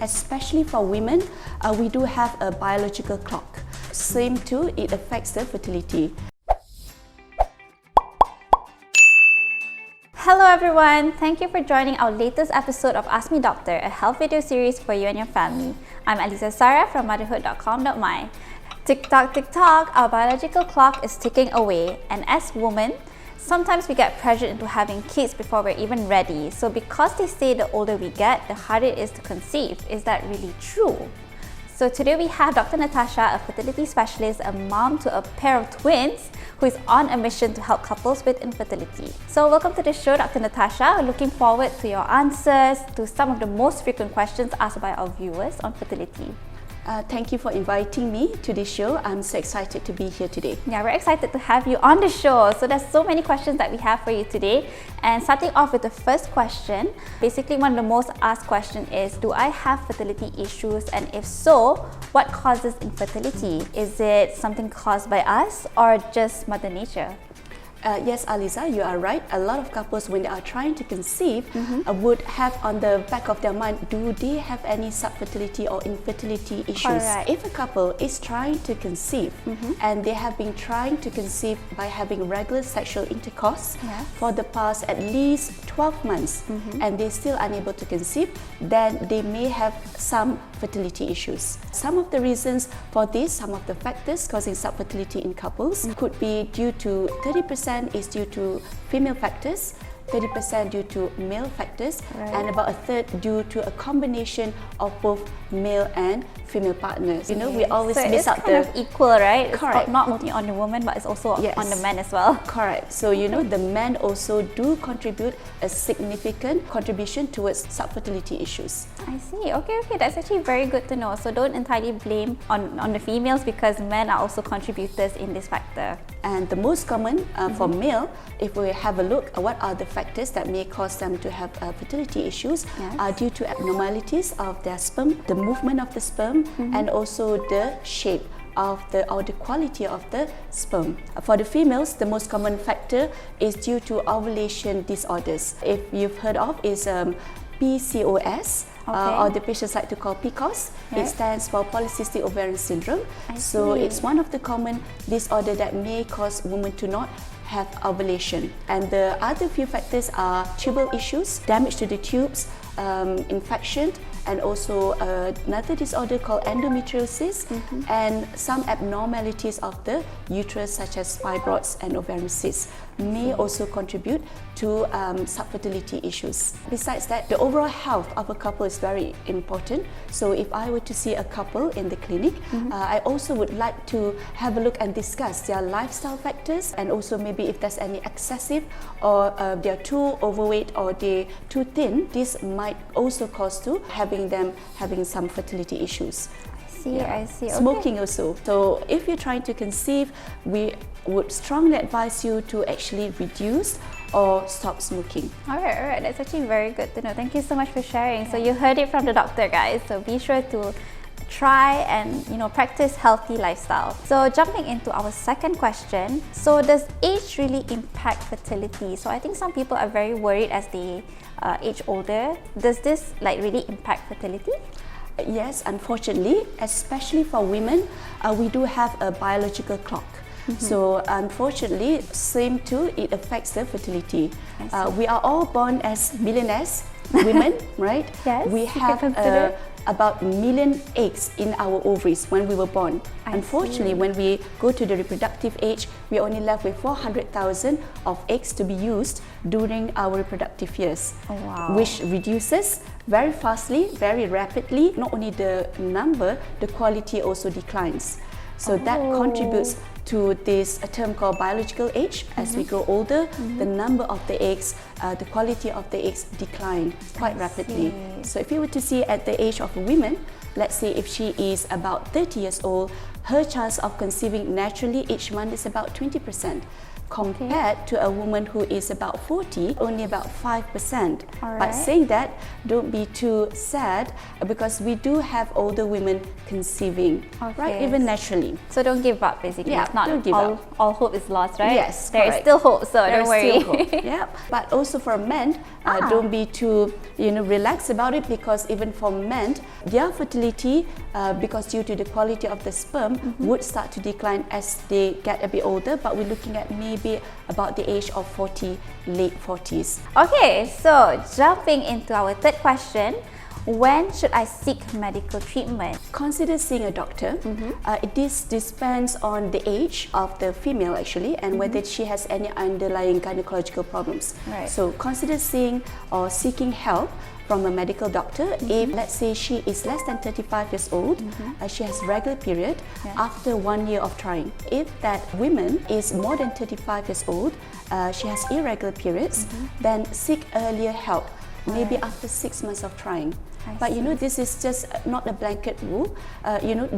especially for women, we do have a biological clock. Same too, it affects the fertility. Hello everyone! Thank you for joining our latest episode of Ask Me Doctor, a health video series for you and your family. I'm 𝗪𝗲𝗪 from 𝗪𝗲𝗪𝗂𝗀𝗀. Tick tock, tick tock, our biological clock is ticking away, and as women, sometimes we get pressured into having kids before we're even ready. So because they say the older we get, the harder it is to conceive. Is that really true? So today we have Dr. Natasha, a fertility specialist, a mom to a pair of twins, who is on a mission to help couples with infertility. So welcome to the show, Dr. Natasha. We're looking forward to your answers to some of the most frequent questions asked by our viewers on fertility. Thank you for inviting me to this show. I'm so excited to be here today. Yeah, we're excited to have you on the show. So there's so many questions that we have for you today. And starting off with the first question, basically one of the most asked questions is, do I have fertility issues? And if so, what causes infertility? Is it something caused by us or just Mother Nature? Yes, Aliza, you are right. A lot of couples, when they are trying to conceive, would have on the back of their mind, do they have any subfertility or infertility issues? Correct. If a couple is trying to conceive and they have been trying to conceive by having regular sexual intercourse for the past at least 12 months and they're still unable to conceive, then they may have some fertility issues. Some of the reasons for this, some of the factors causing subfertility in couples could be due to 30% is due to female factors, 30% due to male factors, and about a third due to a combination of both male and female partners. You know, we always so miss out it's kind of equal, right? Correct. It's not only on the woman, but it's also on the men as well. Correct. So, you know, the men also do contribute a significant contribution towards subfertility issues. I see. Okay, that's actually very good to know. So don't entirely blame on the females, because men are also contributors in this factor. And the most common for male, if we have a look at what are the factors that may cause them to have fertility issues, are due to abnormalities of their sperm, the movement of the sperm, and also the shape of the quality of the sperm. For the females, the most common factor is due to ovulation disorders. If you've heard of is PCOS, or the patients like to call PCOS. It stands for polycystic ovarian syndrome. So it's one of the common disorders that may cause women to not have ovulation. And the other few factors are tubal issues, damage to the tubes, infection, and also another disorder called endometriosis, and some abnormalities of the uterus such as fibroids and ovarian cysts may also contribute to subfertility issues. Besides that, the overall health of a couple is very important. So if I were to see a couple in the clinic, I also would like to have a look and discuss their lifestyle factors, and also maybe if there's any excessive or they're too overweight or they're too thin, this might also cause to having some fertility issues. I see. Smoking also. So if you're trying to conceive, we would strongly advise you to actually reduce or stop smoking. Alright, that's actually very good to know. Thank you so much for sharing. So you heard it from the doctor, guys. So be sure to try and practice healthy lifestyle. So jumping into our second question, so does age really impact fertility? So I think some people are very worried as they age older. Does this really impact fertility? Yes, unfortunately, especially for women, we do have a biological clock. So unfortunately, same too, it affects the fertility. We are all born as millionaires, women, right? Yes, we have about 1 million eggs in our ovaries when we were born. Unfortunately, when we go to the reproductive age, we are only left with 400,000 of eggs to be used during our reproductive years, which reduces very fastly, very rapidly. Not only the number, the quality also declines. So that contributes to this term called biological age. As we grow older, the number of the eggs, the quality of the eggs decline quite rapidly. So if you were to see at the age of a woman, let's say if she is about 30 years old, her chance of conceiving naturally each month is about 20%. compared to a woman who is about 40, only about 5%. All But right. saying that, don't be too sad because we do have older women conceiving, right? Okay. Even naturally. So don't give up, basically. Yeah, It's not don't give all, up. all hope is lost, right? Yes, There is correct. still hope, so There's don't worry. still hope. Yeah, but also for men, don't be too relaxed about it, because even for men, their fertility, because due to the quality of the sperm, would start to decline as they get a bit older. But we're looking at maybe about the age of 40, late 40s. Okay, so jumping into our third question, when should I seek medical treatment? Consider seeing a doctor. This depends on the age of the female actually, and whether she has any underlying gynecological problems. Right. So consider seeing or seeking help from a medical doctor. If let's say she is less than 35 years old, she has regular period after 1 year of trying. If that woman is more than 35 years old, she has irregular periods, then seek earlier help, maybe after 6 months of trying. But this is just not a blanket rule,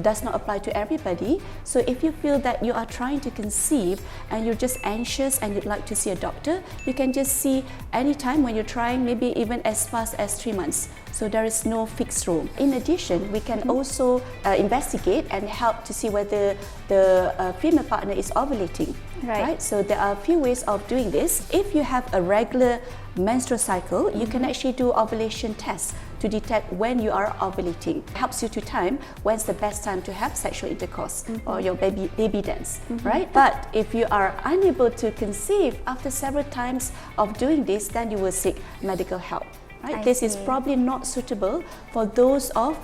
does not apply to everybody. So if you feel that you are trying to conceive and you're just anxious and you'd like to see a doctor, you can just see anytime when you're trying, maybe even as fast as 3 months. So there is no fixed rule. In addition, we can also investigate and help to see whether the female partner is ovulating. Right? So there are a few ways of doing this. If you have a regular menstrual cycle, you can actually do ovulation tests to detect when you are ovulating. It helps you to time when's the best time to have sexual intercourse or your baby dance, right? But if you are unable to conceive after several times of doing this, then you will seek medical help. Right? This is probably not suitable for those of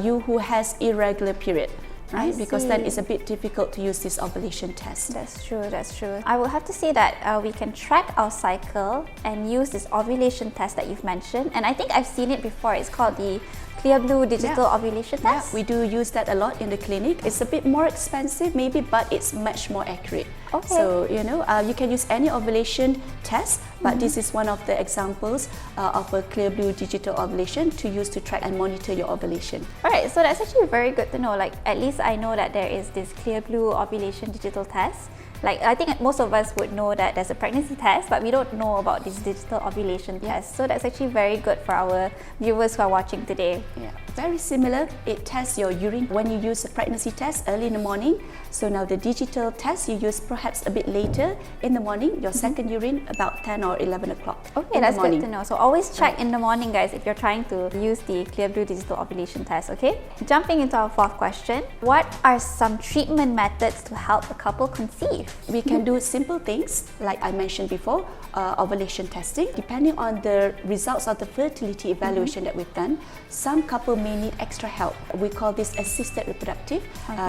you who has irregular period. Right? Because then it's a bit difficult to use this ovulation test. That's true, that's true. I will have to say that we can track our cycle and use this ovulation test that you've mentioned. And I think I've seen it before. It's called the 𝗪𝗪𝗪 digital ovulation test. We do use that a lot in the clinic. It's a bit more expensive maybe, but it's much more accurate. Okay. So, you can use any ovulation test, but this is one of the examples of a 𝗪𝗪𝗪 digital ovulation to use to track and monitor your ovulation. Alright, so that's actually very good to know. Like, at least I know that there is this 𝗪𝗪𝗪 ovulation digital test. Like, I think most of us would know that there's a pregnancy test, but we don't know about this digital ovulation test. So that's actually very good for our viewers who are watching today. Yeah, very similar. It tests your urine when you use a pregnancy test early in the morning. So now the digital test you use perhaps a bit later in the morning, your second urine about 10 or 11 o'clock. Okay, that's good to know. So always check in the morning, guys, if you're trying to use the 𝗪𝗪𝗪 digital ovulation test, okay? Jumping into our fourth question, what are some treatment methods to help a couple conceive? We can do simple things like I mentioned before, ovulation testing. Depending on the results of the fertility evaluation that we've done, some couple may need extra help. We call this assisted reproductive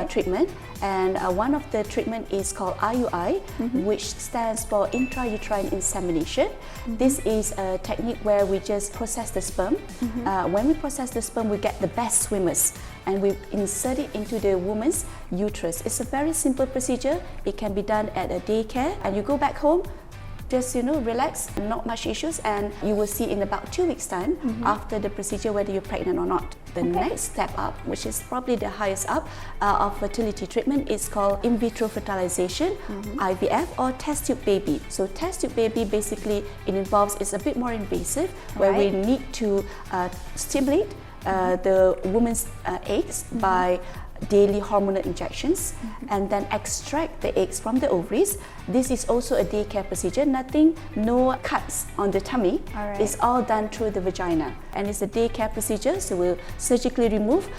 treatment, and one of the treatment is called IUI, which stands for Intrauterine Insemination. This is a technique where we just process the sperm. When we process the sperm, we get the best swimmers, and we insert it into the woman's uterus. It's a very simple procedure. It can be done at a daycare, and you go back home, just relax, not much issues, and you will see in about 2 weeks time after the procedure whether you're pregnant or not. The next step up, which is probably the highest up of fertility treatment, is called in vitro fertilization, IVF, or test tube baby. So test tube baby, basically it involves, it's a bit more invasive, where we need to stimulate the woman's eggs by daily hormonal injections and then extract the eggs from the ovaries. This is also a daycare procedure, no cuts on the tummy. It's all done through the vagina, and it's a daycare procedure, so we'll surgically remove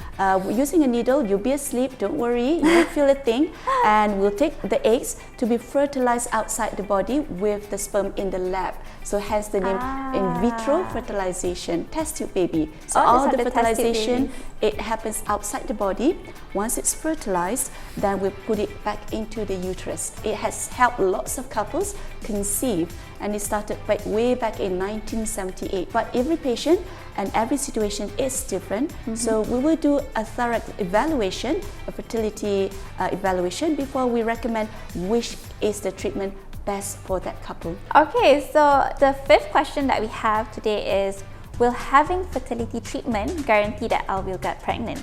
using a needle. You'll be asleep, don't worry, you won't feel a thing, and we'll take the eggs to be fertilized outside the body with the sperm in the lab. So hence the name in vitro fertilization, test tube baby. So all the fertilization, it happens outside the body. Once it's fertilized, then we put it back into the uterus. It has helped lots of couples conceive, and it started way back in 1978. But every patient and every situation is different. So we will do a thorough evaluation, a fertility evaluation, before we recommend which is the treatment best for that couple. Okay, so the fifth question that we have today is, will having fertility treatment guarantee that I will get pregnant?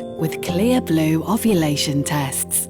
with clear blue ovulation tests.